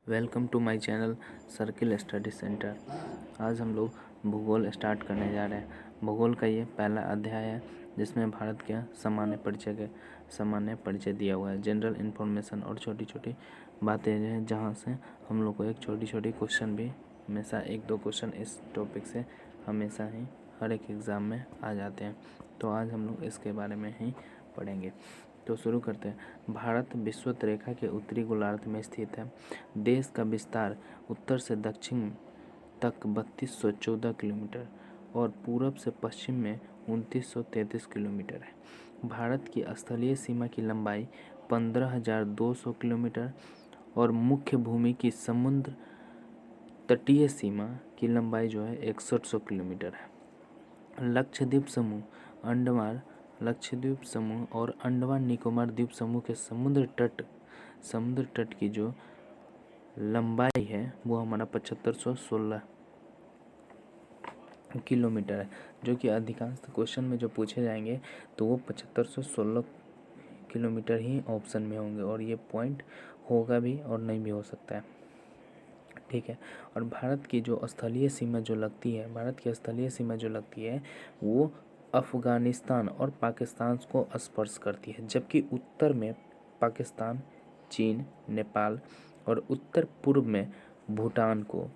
Welcome to my channel circle study centre. आज हम लोग भूगोल स्टार्ट करने जा रहे हैं। भूगोल का ये पहला अध्याय है जिसमें भारत के सामान्य परिचय दिया हुआ है, जनरल इन्फॉर्मेशन और छोटी छोटी बातें हैं जहाँ से हम लोग को एक छोटी छोटी क्वेश्चन भी हमेशा 1-2 क्वेश्चन इस टॉपिक से हमेशा ही हर एक एग्ज़ाम में आ जाते हैं। तो आज हम लोग इसके बारे में ही पढ़ेंगे। तो शुरू करते हैं। भारत विषुवत रेखा के उत्तरी गोलार्ध में स्थित है। देश का विस्तार उत्तर से दक्षिण तक 3214 किलोमीटर और पूरब से पश्चिम में 2933 किलोमीटर है। भारत की स्थलीय सीमा की लंबाई 15,200 किलोमीटर और मुख्य भूमि की समुद्र तटीय सीमा की लंबाई जो है 6100 किलोमीटर है। लक्षद्वीप समूह और अंडमान निकोबार द्वीप समूह के समुद्र तट की जो लंबाई है वो हमारा 7516 किलोमीटर है, जो कि अधिकांश क्वेश्चन में जो पूछे जाएंगे तो वो 7516 किलोमीटर ही ऑप्शन में होंगे और ये पॉइंट होगा भी और नहीं भी हो सकता है। ठीक है। और भारत की स्थलीय सीमा जो लगती है वो अफ़गानिस्तान और पाकिस्तान को स्पर्श करती है, जबकि उत्तर में पाकिस्तान, चीन, नेपाल और उत्तर पूर्व में भूटान को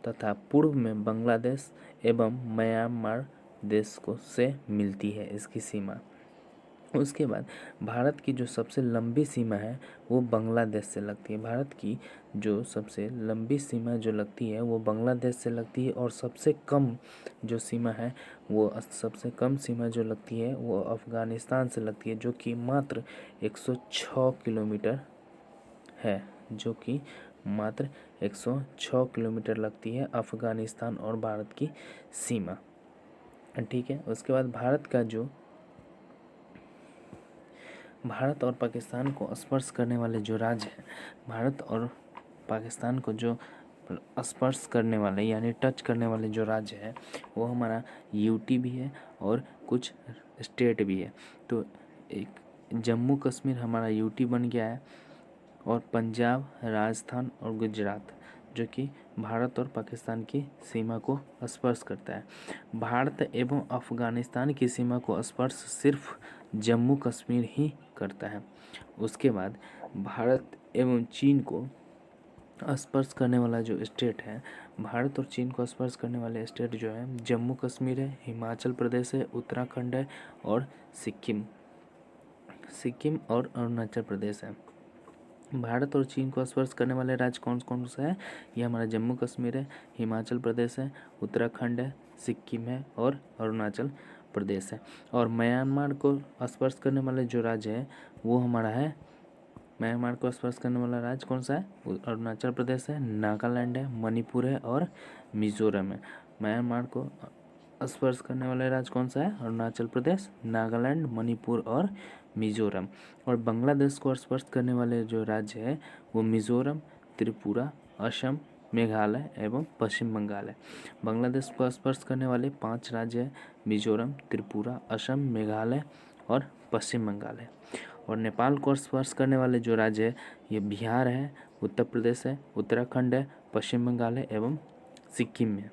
तथा पूर्व में बांग्लादेश एवं म्यांमार देश को से मिलती है इसकी सीमा। उसके बाद भारत की जो सबसे लंबी सीमा है वो बांग्लादेश से लगती है। भारत की जो सबसे लंबी सीमा जो लगती है वो बांग्लादेश से लगती है और सबसे कम सीमा जो लगती है वो अफ़गानिस्तान से लगती है, जो कि मात्र 106 किलोमीटर है, जो कि मात्र 106 किलोमीटर लगती है अफ़गानिस्तान और भारत की सीमा। ठीक है। उसके बाद भारत और पाकिस्तान को स्पर्श करने वाले जो राज्य हैं, भारत और पाकिस्तान को जो स्पर्श करने वाले यानी टच करने वाले जो राज्य है वो हमारा यूटी भी है और कुछ स्टेट भी है। तो एक जम्मू कश्मीर हमारा यूटी बन गया है और पंजाब, राजस्थान और गुजरात जो कि भारत और पाकिस्तान की सीमा को स्पर्श करता है। भारत एवं अफ़गानिस्तान की सीमा को स्पर्श सिर्फ जम्मू कश्मीर ही करता है। उसके बाद भारत एवं चीन को स्पर्श करने वाला जो स्टेट है, भारत और चीन को स्पर्श करने वाले स्टेट जो है जम्मू कश्मीर है, हिमाचल प्रदेश है, उत्तराखंड है और सिक्किम और अरुणाचल प्रदेश है। भारत और चीन को स्पर्श करने वाले राज्य कौन कौन से हैं? ये हमारा जम्मू कश्मीर है, हिमाचल प्रदेश है, उत्तराखंड है, सिक्किम है और अरुणाचल प्रदेश है। और म्यांमार को स्पर्श करने वाले जो राज्य है वो हमारा है, म्यांमार को स्पर्श करने वाला राज्य कौन सा है? अरुणाचल प्रदेश है, नागालैंड है, मणिपुर है और मिजोरम है। म्यांमार को स्पर्श करने वाला राज्य कौन सा है? अरुणाचल प्रदेश, नागालैंड, मणिपुर और मिजोरम। और बांग्लादेश को स्पर्श करने वाले जो राज्य है वो मिजोरम, त्रिपुरा, असम, मेघालय एवं पश्चिम बंगाल है। बांग्लादेश को स्पर्श करने वाले 5 राज्य है, मिजोरम, त्रिपुरा, असम, मेघालय और पश्चिम बंगाल है। और नेपाल को स्पर्श करने वाले जो राज्य है ये बिहार है, उत्तर प्रदेश है, उत्तराखंड है, पश्चिम बंगाल है एवं सिक्किम है।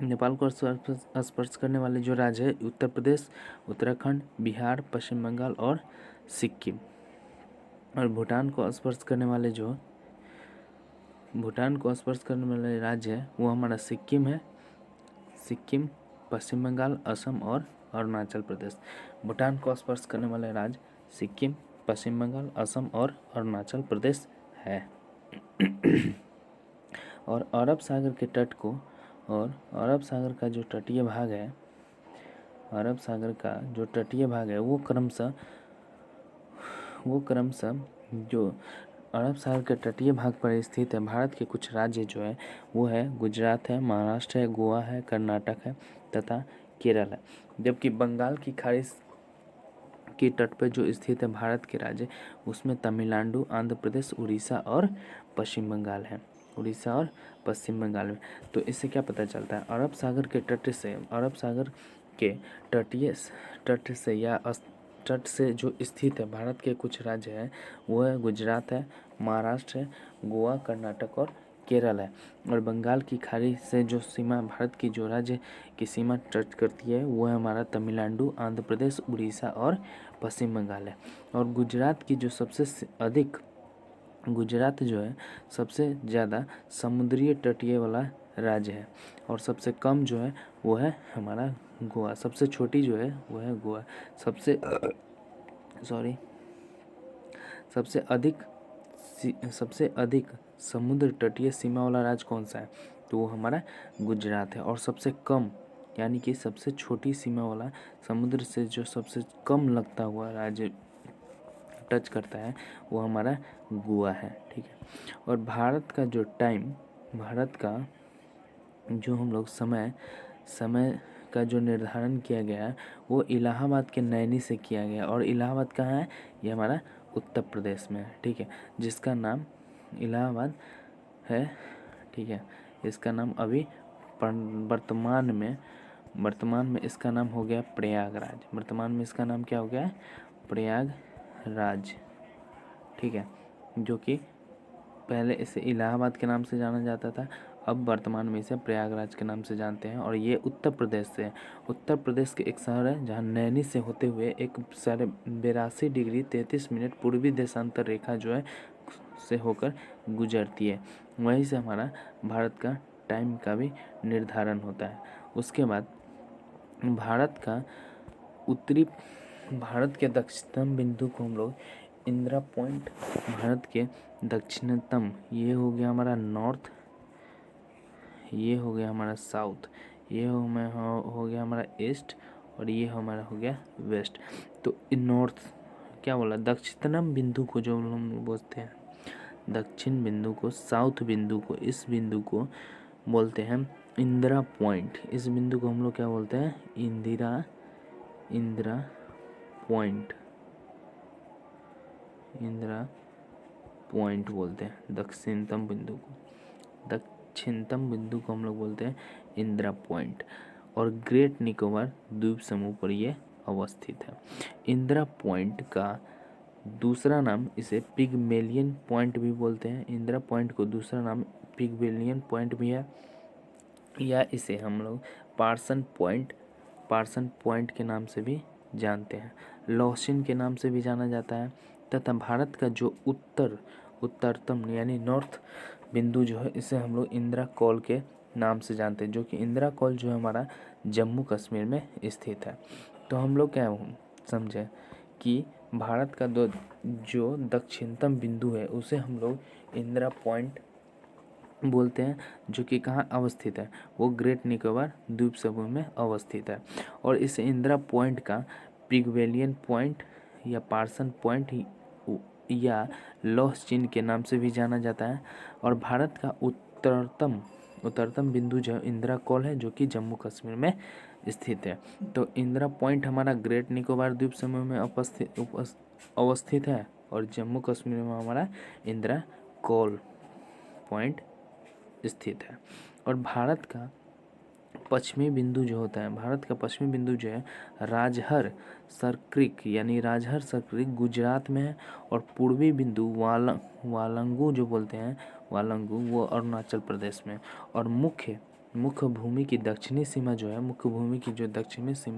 नेपाल को स्पर्श करने वाले जो राज्य है उत्तर प्रदेश, उत्तराखंड, बिहार, पश्चिम बंगाल और सिक्किम। और भूटान को स्पर्श करने वाले राज्य है वो हमारा सिक्किम है, सिक्किम, पश्चिम बंगाल, असम और अरुणाचल प्रदेश। भूटान को स्पर्श करने वाले राज्य सिक्किम, पश्चिम बंगाल, असम और अरुणाचल प्रदेश है। और अरब सागर के तट को और अरब सागर का जो तटीय भाग है, वो क्रमशः जो अरब सागर के तटीय भाग पर स्थित है भारत के कुछ राज्य जो है वो है गुजरात है, महाराष्ट्र है, गोवा है, कर्नाटक है तथा केरल है। जबकि बंगाल की खाड़ी के तट पर जो स्थित है भारत के राज्य उसमें तमिलनाडु, आंध्र प्रदेश, उड़ीसा और पश्चिम बंगाल है। में तो इससे क्या पता चलता है? अरब सागर के तट से जो स्थित है भारत के कुछ राज्य हैं वो है गुजरात है, महाराष्ट्र है, गोवा, कर्नाटक और केरल है। और बंगाल की खाड़ी से जो सीमा भारत की जो राज्य की सीमा टच करती है वो है हमारा तमिलनाडु, आंध्र प्रदेश, उड़ीसा और पश्चिम बंगाल है। और गुजरात जो है सबसे ज़्यादा समुद्रीय तटीय वाला राज्य है। और सबसे कम जो है वो है हमारा गोवा। सबसे छोटी जो है वो है गोवा। सबसे अधिक समुद्र तटीय सीमा वाला राज्य कौन सा है? तो वो हमारा गुजरात है। और सबसे कम यानी कि सबसे छोटी सीमा वाला समुद्र से जो सबसे कम लगता हुआ राज्य टच करता है वो हमारा गोवा है। ठीक है। और भारत का जो हम लोग समय का जो निर्धारण किया गया है वो इलाहाबाद के नैनी से किया गया। और इलाहाबाद कहाँ है? ये हमारा उत्तर प्रदेश में है। ठीक है। जिसका नाम इलाहाबाद है। ठीक है। इसका नाम अभी वर्तमान में इसका नाम हो गया प्रयागराज। वर्तमान में इसका नाम क्या हो गया है? प्रयागराज। ठीक है। जो कि पहले इसे इलाहाबाद के नाम से जाना जाता था, अब वर्तमान में इसे प्रयागराज के नाम से जानते हैं। और ये उत्तर प्रदेश से है। उत्तर प्रदेश के एक शहर है जहाँ नैनी से होते हुए एक 82 डिग्री 33 मिनट पूर्वी देशांतर रेखा जो है से होकर गुजरती है। वहीं से हमारा भारत का टाइम का भी निर्धारण होता है। उसके बाद भारत के दक्षिणतम बिंदु को हम लोग इंदिरा पॉइंट, भारत के दक्षिणतम ये हो गया हमारा नॉर्थ, ये हो गया हमारा साउथ, ये हो गया हमारा ईस्ट और ये हमारा हो गया वेस्ट। तो नॉर्थ क्या बोला? दक्षिणतम बिंदु को जो हम बोलते हैं दक्षिण बिंदु को, साउथ बिंदु को, इस बिंदु को बोलते हैं इंदिरा पॉइंट। इस बिंदु को हम लोग क्या बोलते हैं? इंदिरा पॉइंट बोलते हैं दक्षिणतम बिंदु को हम लोग बोलते हैं इंदिरा पॉइंट। और ग्रेट निकोबार द्वीप समूह पर ये अवस्थित है। इंदिरा पॉइंट का दूसरा नाम इसे पिगमेलियन पॉइंट भी बोलते हैं। इंदिरा पॉइंट को दूसरा नाम पिगमेलियन पॉइंट भी है, या इसे हम लोग पार्सन पॉइंट के नाम से भी जानते हैं। लॉसिन के नाम से भी जाना जाता है। तथा भारत का जो उत्तरतम यानी नॉर्थ बिंदु जो है इसे हम लोग इंदिरा कॉल के नाम से जानते हैं, जो कि इंदिरा कॉल जो है हमारा जम्मू कश्मीर में स्थित है। तो हम लोग क्या समझे कि भारत का जो दक्षिणतम बिंदु है उसे हम लोग इंदिरा पॉइंट बोलते हैं, जो कि कहाँ अवस्थित है? वो ग्रेट निकोबार द्वीप समूह में अवस्थित है। और इस इंदिरा पॉइंट का पिगमेलियन पॉइंट या पार्सन पॉइंट या लॉस चिन्ह के नाम से भी जाना जाता है। और भारत का उत्तरतम बिंदु जो इंदिरा कॉल है, जो कि जम्मू कश्मीर में स्थित है। तो इंदिरा पॉइंट हमारा ग्रेट निकोबार द्वीप समूह में अवस्थित है और जम्मू कश्मीर में हमारा इंदिरा कॉल पॉइंट स्थित है। और भारत का पश्चिमी बिंदु जो है राजहर सर्करिक गुजरात में है। और पूर्वी बिंदु वालंगू जो बोलते हैं वो अरुणाचल प्रदेश में। और मुख्य भूमि की दक्षिणी सीमा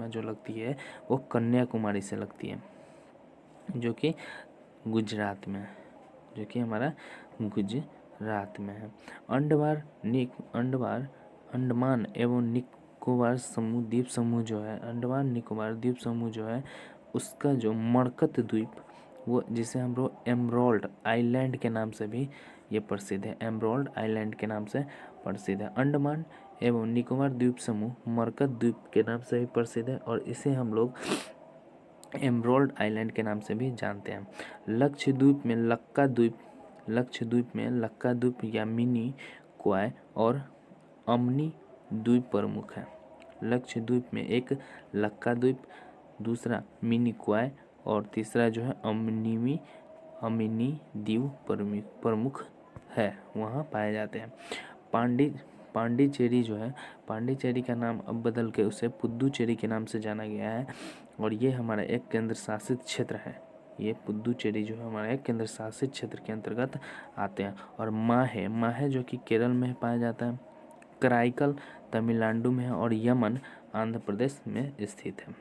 जो लगती है वो कन्याकुमारी से लगती है, जो कि गुजरात में है, जो कि हमारा गुजरात में है। अंडमान एवं निकोबार द्वीप समूह जो है उसका जो मरकत द्वीप, वो जिसे हम लोग एमरोल्ड आइलैंड के नाम से भी ये प्रसिद्ध है। एमरोल्ड आइलैंड के नाम से प्रसिद्ध है। अंडमान एवं निकोबार द्वीप समूह मरकत द्वीप के नाम से भी प्रसिद्ध है और इसे हम लोग एमरोल्ड आइलैंड के नाम से भी जानते हैं। लक्षद्वीप में लक्का द्वीप या मिनी क्वाय और अमनी द्वीप प्रमुख है। लक्षद्वीप में एक लक्का द्वीप, दूसरा मिनी क्वाय और तीसरा जो है अमिनी द्वीप प्रमुख है, वहाँ पाए जाते हैं। पांडिचेरी का नाम अब बदल के उसे पुदुचेरी के नाम से जाना गया है। और ये हमारा एक केंद्र शासित क्षेत्र है। ये पुदुचेरी जो है हमारा एक केंद्र शासित क्षेत्र के अंतर्गत आते हैं। और माहे जो कि केरल में पाया जाता है, कराईकल तमिलनाडु में है और यमन आंध्र प्रदेश में स्थित है।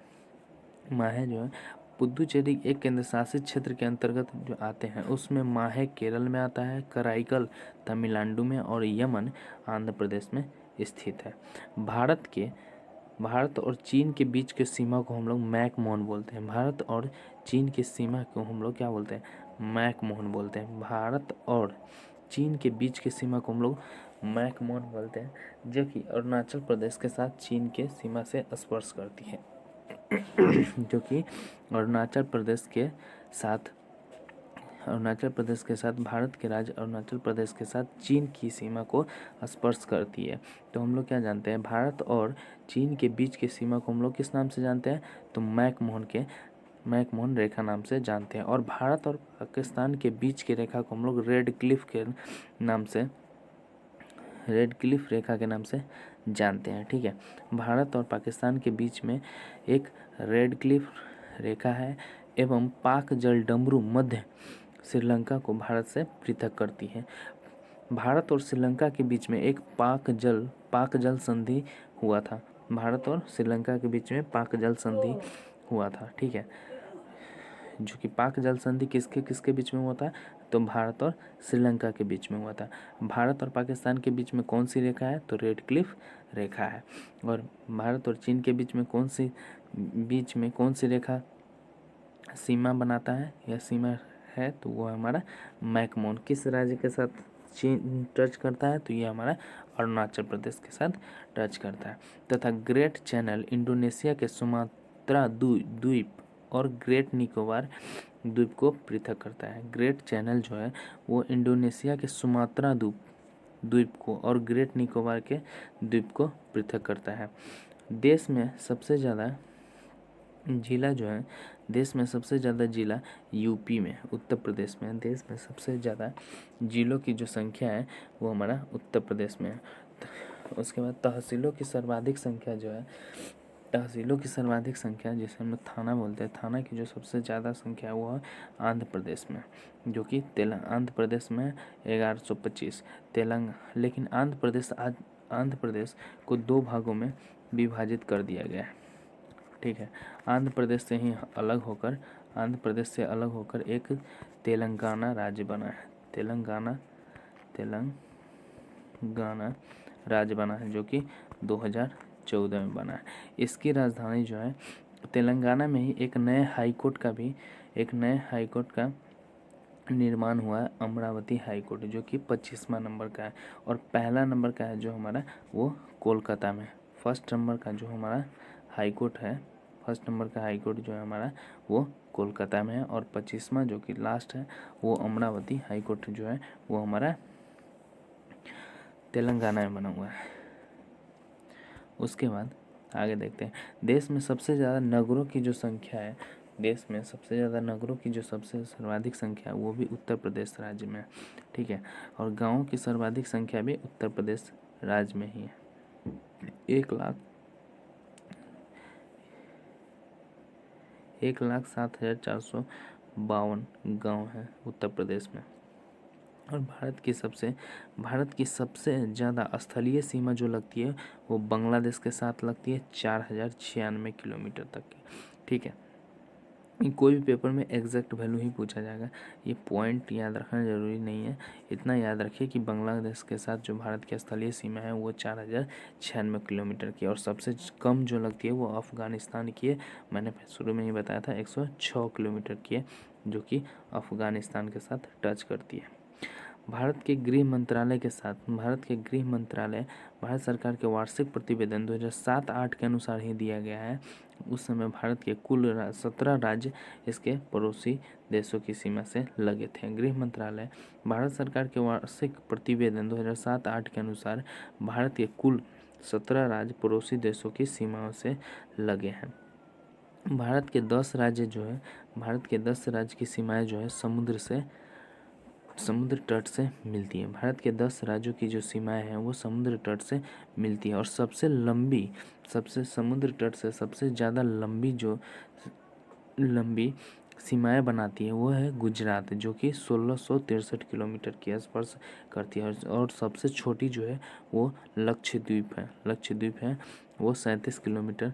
माहे जो है पुदुचेरी एक केंद्र शासित क्षेत्र के अंतर्गत जो आते हैं उसमें माहे केरल में आता है, कराईकल तमिलनाडु में और यमन आंध्र प्रदेश में स्थित है। भारत और चीन के बीच के सीमा को हम लोग मैक मोहन बोलते हैं। भारत और चीन की सीमा को हम लोग क्या बोलते हैं? मैक मोहन बोलते हैं। भारत और चीन के बीच की सीमा को हम लोग मैक मोहन बोलते हैं, जो कि अरुणाचल प्रदेश के साथ चीन के सीमा से स्पर्श करती है। जो कि अरुणाचल प्रदेश के साथ भारत के राज्य अरुणाचल प्रदेश के साथ चीन की सीमा को स्पर्श करती है। तो हम लोग क्या जानते हैं? भारत और चीन के बीच की सीमा को हम लोग किस नाम से जानते हैं? तो मैक मोहन रेखा नाम से जानते हैं। और भारत और पाकिस्तान के बीच की रेखा को हम लोग रेड क्लिफ रेखा के नाम से जानते हैं। ठीक है, भारत और पाकिस्तान के बीच में एक रेड क्लिफ रेखा है एवं पाक जल डमरू मध्य श्रीलंका को भारत से पृथक करती है। भारत और श्रीलंका के बीच में एक पाक जल संधि हुआ था। भारत और श्रीलंका के बीच में पाक जल संधि हुआ था। ठीक है, जो कि पाक जल संधि किसके बीच में हुआ था? तो भारत और श्रीलंका के बीच में हुआ था। भारत और पाकिस्तान के बीच में कौन सी रेखा है? तो रेड क्लिफ रेखा है। और भारत और चीन के बीच में कौन सी रेखा सीमा बनाता है या सीमा है? तो वो हमारा मैक मोहन। किस राज्य के साथ चीन टच करता है? तो ये हमारा अरुणाचल प्रदेश के साथ टच करता है। तथा ग्रेट चैनल इंडोनेशिया के सुमात्रा द्वीप और ग्रेट निकोबार द्वीप को पृथक करता है। ग्रेट चैनल जो है वो इंडोनेशिया के सुमात्रा द्वीप को और ग्रेट निकोबार के द्वीप को पृथक करता है। देश में सबसे ज़्यादा जिला यूपी में, उत्तर प्रदेश में। देश में सबसे ज़्यादा जिलों की जो संख्या है वो हमारा उत्तर प्रदेश में है। उसके बाद तहसीलों की सर्वाधिक संख्या जिसे हम लोग थाना बोलते हैं, थाना की जो सबसे ज़्यादा संख्या है वो है आंध्र प्रदेश में, जो कि आंध्र प्रदेश में 1125। लेकिन आंध्र प्रदेश को 2 भागों में विभाजित कर दिया गया है। ठीक है, आंध्र प्रदेश से अलग होकर एक तेलंगाना राज्य बना है। तेलंगाना राज्य बना है, जो कि 2014 में बना है। इसकी राजधानी जो है तेलंगाना में ही एक नए हाईकोर्ट का निर्माण हुआ है, अमरावती हाईकोर्ट, जो कि 25वां नंबर का है। और पहला नंबर का है जो हमारा वो कोलकाता में। फर्स्ट नंबर का हाईकोर्ट जो है हमारा वो कोलकाता में है। और 25वां जो कि लास्ट है वो अमरावती हाईकोर्ट जो है वो हमारा तेलंगाना में बना हुआ है। उसके बाद आगे देखते हैं, देश में सबसे ज़्यादा नगरों की जो संख्या है, सबसे सर्वाधिक संख्या वो भी उत्तर प्रदेश राज्य में है। ठीक है, और गाँवों की सर्वाधिक संख्या भी उत्तर प्रदेश राज्य में ही है। 1,07,452 गाँव हैं उत्तर प्रदेश में। और भारत की सबसे ज़्यादा स्थलीय सीमा जो लगती है वो बांग्लादेश के साथ लगती है, 4096 किलोमीटर तक की। ठीक है, कोई भी पेपर में एग्जैक्ट वैल्यू ही पूछा जाएगा, ये पॉइंट याद रखना ज़रूरी नहीं है। इतना याद रखिए कि बांग्लादेश के साथ जो भारत की स्थलीय सीमा है वो 4096 किलोमीटर की है। और सबसे कम जो लगती है वो अफ़गानिस्तान की है। मैंने शुरू में ही बताया था 106 किलोमीटर की है, जो कि अफ़गानिस्तान के साथ टच करती है। भारत के गृह मंत्रालय भारत सरकार के वार्षिक प्रतिवेदन 2007-8 के अनुसार ही दिया गया है। उस समय भारत के कुल 17 राज्य इसके पड़ोसी देशों की सीमा से लगे थे। गृह मंत्रालय भारत सरकार के वार्षिक प्रतिवेदन 2007-8 के अनुसार भारत के कुल 17 राज्य पड़ोसी देशों की सीमाओं से लगे हैं। भारत के 10 राज्य की सीमाएं जो है समुद्र तट से मिलती है। भारत के 10 राज्यों की जो सीमाएं हैं वो समुद्र तट से मिलती है। और सबसे समुद्र तट से सबसे ज़्यादा लंबी सीमाएं बनाती है वो है गुजरात, जो कि 1663 किलोमीटर की स्पर्श करती है। और सबसे छोटी जो है वो लक्षद्वीप है, वो 37 किलोमीटर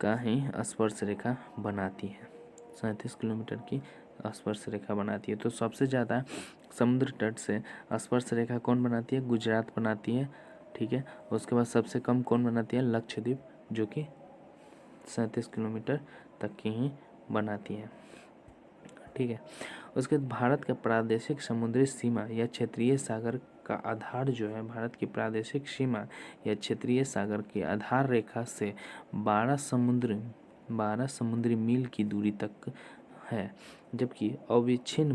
का ही स्पर्श रेखा बनाती है, 37 किलोमीटर की स्पर्श रेखा बनाती है। तो सबसे ज़्यादा समुद्र तट से स्पर्श रेखा कौन बनाती है? गुजरात बनाती है, ठीक है। उसके बाद सबसे कम कौन बनाती है? लक्षद्वीप, जो कि 37 किलोमीटर तक की ही बनाती है, ठीक है। उसके बाद भारत का प्रादेशिक समुद्री सीमा या क्षेत्रीय सागर का आधार जो है, भारत की प्रादेशिक सीमा या क्षेत्रीय सागर की आधार रेखा से 12 समुद्री मील की दूरी तक है, जबकि अविच्छिन्न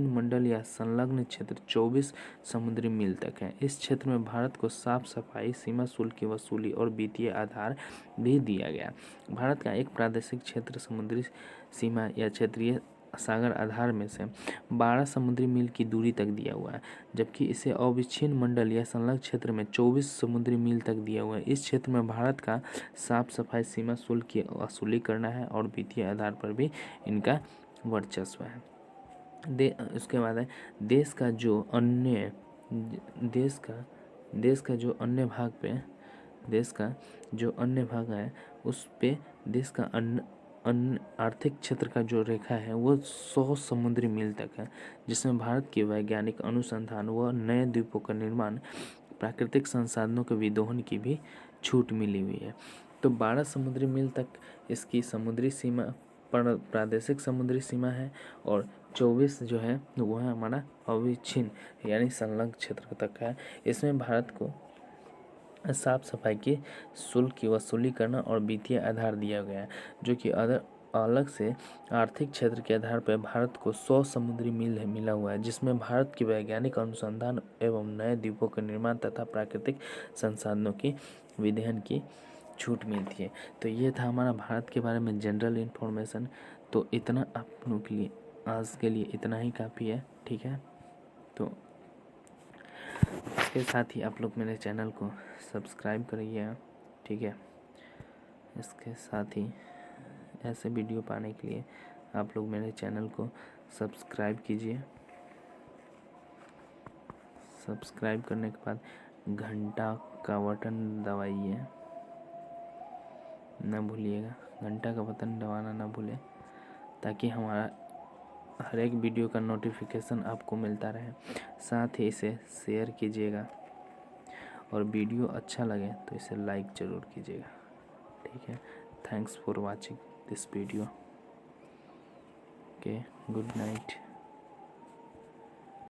मंडल या संलग्न क्षेत्र 24 समुद्री मील तक है। इस क्षेत्र में भारत को साफ सफाई, सीमा शुल्क की वसूली और वित्तीय आधार भी दिया गया। भारत का एक प्रादेशिक क्षेत्र समुद्री सीमा या क्षेत्रीय सागर आधार में से 12 समुद्री मील की दूरी तक दिया हुआ है, जबकि इसे अविच्छिन्न मंडल या संलग्न क्षेत्र में 24 समुद्री मील तक दिया हुआ है। इस क्षेत्र में भारत का साफ सफाई, सीमा शुल्क की वसूली करना है और वित्तीय आधार पर भी इनका वर्चस्व है। उसके बाद है देश का जो अन्य भाग है उस पे देश का अन्य आर्थिक क्षेत्र का जो रेखा है वो 100 समुद्री मील तक है, जिसमें भारत के वैज्ञानिक अनुसंधान व नए द्वीपों का निर्माण, प्राकृतिक संसाधनों के विदोहन की भी छूट मिली हुई है। तो 12 समुद्री मील तक इसकी समुद्री सीमा प्रादेशिक समुद्री सीमा है, और 24 जो है वो है हमारा अविच्छिन्न यानी संलग्न क्षेत्र तक है। इसमें भारत को साफ सफाई की शुल्क की वसूली करना और वित्तीय आधार दिया गया है, जो कि अलग से आर्थिक क्षेत्र के आधार पर भारत को 100 समुद्री मील मिला हुआ है, जिसमें भारत की वैज्ञानिक अनुसंधान एवं नए द्वीपों के निर्माण तथा प्राकृतिक संसाधनों की विदहन की छूट मिलती है। तो ये था हमारा भारत के बारे में जनरल इन्फॉर्मेशन। तो इतना आप लोगों के लिए आज के लिए इतना ही काफ़ी है, ठीक है। तो इसके साथ ही आप लोग मेरे चैनल को सब्सक्राइब करिए, ठीक है। इसके साथ ही ऐसे वीडियो पाने के लिए आप लोग मेरे चैनल को सब्सक्राइब कीजिए। सब्सक्राइब करने के बाद घंटा का बटन दबाइए, ना भूलिएगा, घंटा का बटन दबाना ना भूलें, ताकि हमारा हर एक वीडियो का नोटिफिकेशन आपको मिलता रहे। साथ ही इसे शेयर कीजिएगा, और वीडियो अच्छा लगे तो इसे लाइक ज़रूर कीजिएगा, ठीक है। Thanks for watching this video. Okay, good night.